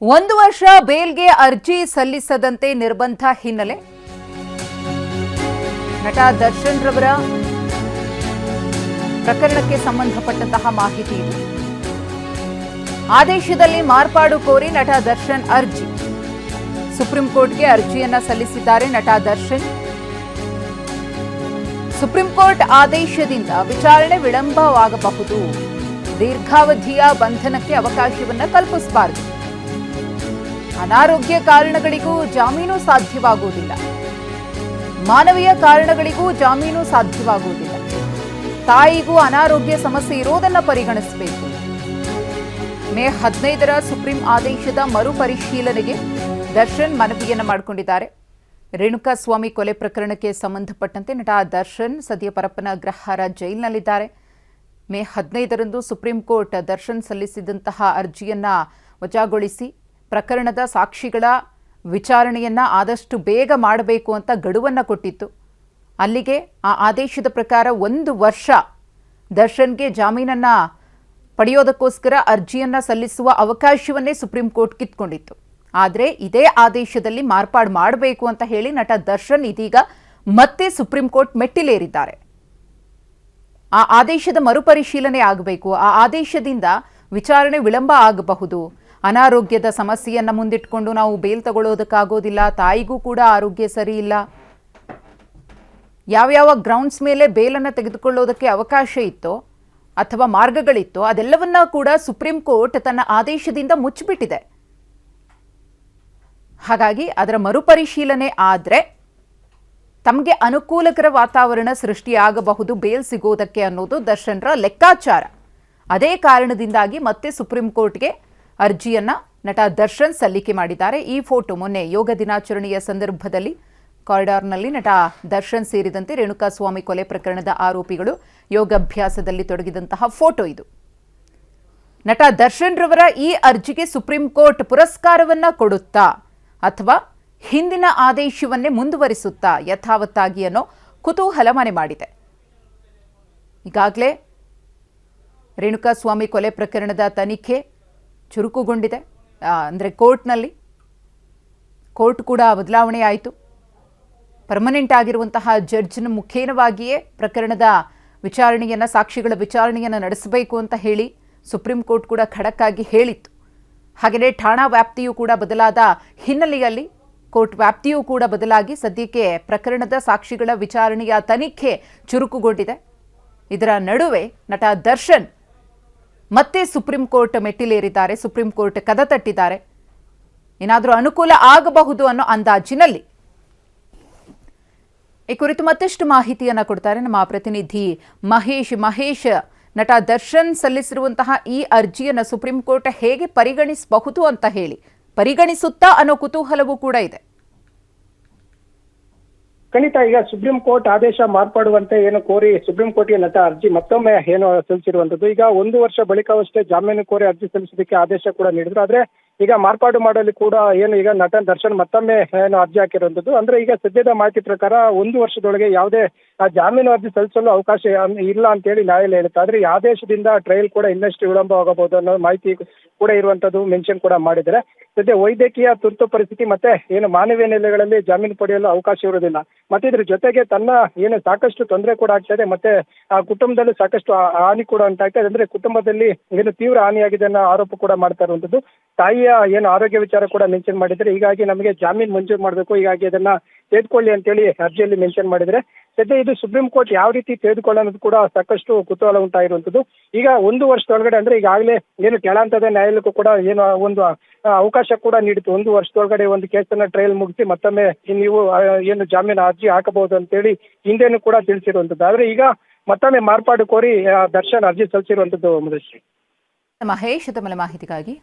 1 ವರ್ಷ ಬೇಲ್ಗೆ ಅರ್ಜಿ ಸಲ್ಲಿಸದಂತೆ ನಿರ್ಬಂಧ ಹಿನ್ನೆಲೆ ನಟ ದರ್ಶನ್ ರವರ ಪ್ರಕರಣಕ್ಕೆ ಸಂಬಂಧಪಟ್ಟಂತಹ ಮಾಹಿತಿ ಇದೆ. ಆದೇಶದಲ್ಲಿ ಮಾರ್ಪಾಡು ಕೋರಿ ನಟ ದರ್ಶನ್ ಅರ್ಜಿ. ಸುಪ್ರೀಂ ಕೋರ್ಟ್ಗೆ ಅರ್ಜಿಯನ್ನ ಸಲ್ಲಿಸಿದ್ದಾರೆ ನಟ ದರ್ಶನ್. ಸುಪ್ರೀಂ ಕೋರ್ಟ್ ಆದೇಶದಿಂದ ವಿಚಾರಣೆ ವಿಳಂಬವಾಗಬಹುದು. ದೀರ್ಘಾವಧಿಯ ಬಂಧನಕ್ಕೆ ಅವಕಾಶವನ್ನ ಕಲ್ಪಿಸಬಾರದು. ಅನಾರೋಗ್ಯ ಕಾರಣಗಳಿಗೂ ಜಾಮೀನು ಸಾಧ್ಯವಾಗುವುದಿಲ್ಲ. ಮಾನವೀಯ ಕಾರಣಗಳಿಗೂ ಜಾಮೀನು ಸಾಧ್ಯವಾಗುವುದಿಲ್ಲ. ತಾಯಿಗೂ ಅನಾರೋಗ್ಯ ಸಮಸ್ಯೆ ಇರೋದನ್ನ ಪರಿಗಣಿಸಬೇಕು. ಮೇ 15ರ ಸುಪ್ರೀಂ ಆದೇಶದ ಮರುಪರಿಶೀಲನೆಗೆ ದರ್ಶನ್ ಮನವಿಯನ್ನ ಮಾಡಿಕೊಂಡಿದ್ದಾರೆ. ರೇಣುಕಾಸ್ವಾಮಿ ಕೊಲೆ ಪ್ರಕರಣಕ್ಕೆ ಸಂಬಂಧಪಟ್ಟಂತೆ ನಟ ದರ್ಶನ್ ಸದ್ಯ ಪರಪ್ಪನ ಅಗ್ರಹಾರ ಜೈಲಿನಲ್ಲಿದ್ದಾರೆ. ಮೇ 15ರಂದು ಸುಪ್ರೀಂ ಕೋರ್ಟ್ ದರ್ಶನ್ ಸಲ್ಲಿಸಿದಂತಹ ಅರ್ಜಿಯನ್ನ ವಜಾಗೊಳಿಸಿ ಪ್ರಕರಣದ ಸಾಕ್ಷಿಗಳ ವಿಚಾರಣೆಯನ್ನ ಆದಷ್ಟು ಬೇಗ ಮಾಡಬೇಕು ಅಂತ ಗಡುವನ್ನ ಕೊಟ್ಟಿತ್ತು. ಅಲ್ಲಿಗೆ ಆ ಆದೇಶದ ಪ್ರಕಾರ 1 ವರ್ಷ ದರ್ಶನ್ಗೆ ಜಾಮೀನನ್ನ ಪಡೆಯೋದಕ್ಕೋಸ್ಕರ ಅರ್ಜಿಯನ್ನ ಸಲ್ಲಿಸುವ ಅವಕಾಶವನ್ನೇ ಸುಪ್ರೀಂ ಕೋರ್ಟ್ ಕಿತ್ಕೊಂಡಿತ್ತು. ಆದರೆ ಇದೇ ಆದೇಶದಲ್ಲಿ ಮಾರ್ಪಾಡು ಮಾಡಬೇಕು ಅಂತ ಹೇಳಿ ನಟ ದರ್ಶನ್ ಇದೀಗ ಮತ್ತೆ ಸುಪ್ರೀಂ ಕೋರ್ಟ್ ಮೆಟ್ಟಿಲೇರಿದ್ದಾರೆ. ಆ ಆದೇಶದ ಮರುಪರಿಶೀಲನೆ ಆಗಬೇಕು. ಆ ಆದೇಶದಿಂದ ವಿಚಾರಣೆ ವಿಳಂಬ ಆಗಬಹುದು. ಅನಾರೋಗ್ಯದ ಸಮಸ್ಯೆಯನ್ನ ಮುಂದಿಟ್ಕೊಂಡು ನಾವು ಬೇಲ್ ತಗೊಳ್ಳೋದಕ್ಕಾಗೋದಿಲ್ಲ. ತಾಯಿಗೂ ಕೂಡ ಆರೋಗ್ಯ ಸರಿ ಇಲ್ಲ. ಯಾವ್ಯಾವ ಗ್ರೌಂಡ್ಸ್ ಮೇಲೆ ಬೇಲನ್ನು ತೆಗೆದುಕೊಳ್ಳೋದಕ್ಕೆ ಅವಕಾಶ ಇತ್ತೋ ಅಥವಾ ಮಾರ್ಗಗಳಿತ್ತೋ ಅದೆಲ್ಲವನ್ನ ಕೂಡ ಸುಪ್ರೀಂ ಕೋರ್ಟ್ ತನ್ನ ಆದೇಶದಿಂದ ಮುಚ್ಚಿಬಿಟ್ಟಿದೆ. ಹಾಗಾಗಿ ಅದರ ಮರುಪರಿಶೀಲನೆ ಆದರೆ ತಮಗೆ ಅನುಕೂಲಕರ ವಾತಾವರಣ ಸೃಷ್ಟಿಯಾಗಬಹುದು ಬೇಲ್ ಸಿಗೋದಕ್ಕೆ ಅನ್ನೋದು ದರ್ಶನ್ರ ಲೆಕ್ಕಾಚಾರ. ಅದೇ ಕಾರಣದಿಂದಾಗಿ ಮತ್ತೆ ಸುಪ್ರೀಂ ಕೋರ್ಟ್ಗೆ ಅರ್ಜಿಯನ್ನ ನಟ ದರ್ಶನ್ ಸಲ್ಲಿಕೆ ಮಾಡಿದ್ದಾರೆ. ಈ ಫೋಟೋ ಮೊನ್ನೆ ಯೋಗ ದಿನಾಚರಣೆಯ ಸಂದರ್ಭದಲ್ಲಿ ಕಾರಿಡಾರ್ನಲ್ಲಿ ನಟ ದರ್ಶನ್ ಸೇರಿದಂತೆ ರೇಣುಕಾಸ್ವಾಮಿ ಕೊಲೆ ಪ್ರಕರಣದ ಆರೋಪಿಗಳು ಯೋಗಾಭ್ಯಾಸದಲ್ಲಿ ತೊಡಗಿದಂತಹ ಫೋಟೋ ಇದು. ನಟ ದರ್ಶನ್ ರವರ ಈ ಅರ್ಜಿಗೆ ಸುಪ್ರೀಂ ಕೋರ್ಟ್ ಪುರಸ್ಕಾರವನ್ನ ಕೊಡುತ್ತಾ ಅಥವಾ ಹಿಂದಿನ ಆದೇಶವನ್ನೇ ಮುಂದುವರಿಸುತ್ತಾ ಯಥಾವತ್ತಾಗಿ ಅನ್ನೋ ಕುತೂಹಲ ಮನೆ ಮಾಡಿದೆ. ಈಗಾಗಲೇ ರೇಣುಕಾಸ್ವಾಮಿ ಕೊಲೆ ಪ್ರಕರಣದ ತನಿಖೆ ಚುರುಕುಗೊಂಡಿದೆ. ಅಂದರೆ ಕೋರ್ಟ್ ಕೂಡ ಬದಲಾವಣೆ ಆಯಿತು. ಪರ್ಮನೆಂಟ್ ಆಗಿರುವಂತಹ ಜಡ್ಜ್ನ ಮುಖೇನವಾಗಿಯೇ ಪ್ರಕರಣದ ವಿಚಾರಣೆಯನ್ನು ಸಾಕ್ಷಿಗಳ ವಿಚಾರಣೆಯನ್ನು ನಡೆಸಬೇಕು ಅಂತ ಹೇಳಿ ಸುಪ್ರೀಂ ಕೋರ್ಟ್ ಕೂಡ ಖಡಕ್ ಆಗಿ ಹೇಳಿತ್ತು. ಹಾಗೆಯೇ ಠಾಣಾ ವ್ಯಾಪ್ತಿಯೂ ಕೂಡ ಬದಲಾದ ಹಿನ್ನೆಲೆಯಲ್ಲಿ ಕೋರ್ಟ್ ವ್ಯಾಪ್ತಿಯೂ ಕೂಡ ಬದಲಾಗಿ ಸದ್ಯಕ್ಕೆ ಪ್ರಕರಣದ ಸಾಕ್ಷಿಗಳ ವಿಚಾರಣೆಯ ತನಿಖೆ ಚುರುಕುಗೊಂಡಿದೆ. ಇದರ ನಡುವೆ ನಟ ದರ್ಶನ್ ಮತ್ತೆ ಸುಪ್ರೀಂ ಕೋರ್ಟ್ ಮೆಟ್ಟಿಲೇರಿದ್ದಾರೆ. ಸುಪ್ರೀಂ ಕೋರ್ಟ್ ಕದ ತಟ್ಟಿದ್ದಾರೆ. ಏನಾದರೂ ಅನುಕೂಲ ಆಗಬಹುದು ಅನ್ನೋ ಅಂದಾಜಿನಲ್ಲಿ. ಈ ಕುರಿತು ಮತ್ತಷ್ಟು ಮಾಹಿತಿಯನ್ನು ಕೊಡ್ತಾರೆ ನಮ್ಮ ಪ್ರತಿನಿಧಿ ಮಹೇಶ್. ನಟ ದರ್ಶನ್ ಸಲ್ಲಿಸಿರುವಂತಹ ಈ ಅರ್ಜಿಯನ್ನು ಸುಪ್ರೀಂ ಕೋರ್ಟ್ ಹೇಗೆ ಪರಿಗಣಿಸಬಹುದು ಅಂತ ಹೇಳಿ, ಪರಿಗಣಿಸುತ್ತಾ ಅನ್ನೋ ಕುತೂಹಲವೂ ಕೂಡ ಇದೆ. ಖಂಡಿತ ಈಗ ಸುಪ್ರೀಂ ಕೋರ್ಟ್ ಆದೇಶ ಮಾರ್ಪಾಡುವಂತೆ ಏನು ಕೋರಿ ಸುಪ್ರೀಂ ಕೋರ್ಟ್ಗೆ ನಟ ಅರ್ಜಿ ಮತ್ತೊಮ್ಮೆ ಏನು ಸಲ್ಲಿಸಿರುವಂತದ್ದು. ಈಗ 1 ವರ್ಷ ಬಳಿಕವಷ್ಟೇ ಜಾಮೀನು ಕೋರಿ ಅರ್ಜಿ ಸಲ್ಲಿಸೋದಕ್ಕೆ ಆದೇಶ ಕೂಡ ನೀಡಿದ್ರು. ಆದ್ರೆ ಈಗ ಮಾರ್ಪಾಡು ಮಾಡಲು ಕೂಡ ಏನು ಈಗ ನಟ ದರ್ಶನ್ ಮತ್ತೊಮ್ಮೆ ಏನು ಅರ್ಜಿ ಹಾಕಿರುವಂತದ್ದು. ಅಂದ್ರೆ ಈಗ ಸದ್ಯದ ಮಾಹಿತಿ ಪ್ರಕಾರ 1 ವರ್ಷದೊಳಗೆ ಯಾವುದೇ ಜಾಮೀನು ಅರ್ಜಿ ಸಲ್ಲಿಸಲು ಅವಕಾಶ ಇಲ್ಲ ಅಂತ ಹೇಳಿ ನ್ಯಾಯಾಲಯ ಹೇಳುತ್ತೆ. ಆದ್ರೆ ಈ ಆದೇಶದಿಂದ ಟ್ರಯಲ್ ಕೂಡ ಇನ್ನಷ್ಟು ವಿಳಂಬವಾಗಬಹುದು ಅನ್ನೋ ಮಾಹಿತಿ ಕೂಡ ಇರುವಂತದ್ದು ಮೆನ್ಷನ್ ಕೂಡ ಮಾಡಿದ್ದಾರೆ. ಸದ್ಯ ವೈದ್ಯಕೀಯ ತುರ್ತು ಪರಿಸ್ಥಿತಿ ಮತ್ತೆ ಏನು ಮಾನವೀಯ ನೆಲೆಗಳಲ್ಲಿ ಜಾಮೀನು ಪಡೆಯಲು ಅವಕಾಶ ಇರುವುದಿಲ್ಲ. ಮತ್ತೆ ಇದ್ರ ಜೊತೆಗೆ ತನ್ನ ಏನು ಸಾಕಷ್ಟು ತೊಂದರೆ ಕೂಡ ಆಗ್ತದೆ. ಮತ್ತೆ ಆ ಕುಟುಂಬದಲ್ಲಿ ಸಾಕಷ್ಟು ಹಾನಿ ಕೂಡ ಉಂಟಾಗ್ತದೆ. ಅಂದ್ರೆ ಕುಟುಂಬದಲ್ಲಿ ಏನು ತೀವ್ರ ಹಾನಿಯಾಗಿದೆ ಅನ್ನೋ ಆರೋಪ ಕೂಡ ಮಾಡ್ತಾ ಇರುವಂತದ್ದು. ತಾಯಿಯ ಏನು ಆರೋಗ್ಯ ವಿಚಾರ ಕೂಡ ಮೆನ್ಷನ್ ಮಾಡಿದ್ರೆ. ಹೀಗಾಗಿ ನಮಗೆ ಜಾಮೀನು ಮಂಜೂರು ಮಾಡಬೇಕು, ಹೀಗಾಗಿ ಅದನ್ನ ತೆಗೆದುಕೊಳ್ಳಿ ಅಂತೇಳಿ ಅರ್ಜಿಯಲ್ಲಿ ಮೆನ್ಷನ್ ಮಾಡಿದ್ರೆ. ಸದ್ಯ ಇದು ಸುಪ್ರೀಂ ಕೋರ್ಟ್ ಯಾವ ರೀತಿ ತೆಗೆದುಕೊಳ್ಳೋದು ಕೂಡ ಸಾಕಷ್ಟು ಕುತೂಹಲ ಉಂಟಾಗಿರುವಂತದ್ದು. ಈಗ 1 ವರ್ಷದೊಳಗಡೆ ಅಂದ್ರೆ ಈಗಾಗಲೇ ಏನು ಕೆಳಹಂತದ ನ್ಯಾಯಾಲಯಕ್ಕೂ ಕೂಡ ಏನು ಒಂದು ಅವಕಾಶ ಕೂಡ ನೀಡಿತು. 1 ವರ್ಷದೊಳಗಡೆ ಒಂದು ಕೇಸನ್ನ ಟ್ರಯಲ್ ಮುಗಿಸಿ ಮತ್ತೊಮ್ಮೆ ನೀವು ಏನು ಜಾಮೀನು ಅರ್ಜಿ ಹಾಕಬಹುದು ಅಂತೇಳಿ ಹಿಂದೆನೂ ಕೂಡ ತಿಳಿಸಿರುವಂತದ್ದು. ಆದ್ರೆ ಈಗ ಮತ್ತೊಮ್ಮೆ ಮಾರ್ಪಾಡು ಕೋರಿ ದರ್ಶನ್ ಅರ್ಜಿ ಸಲ್ಲಿಸಿರುವಂತದ್ದು. ಮಹೇಶ್ ತಮ್ಮ ಮಾಹಿತಿಗಾಗಿ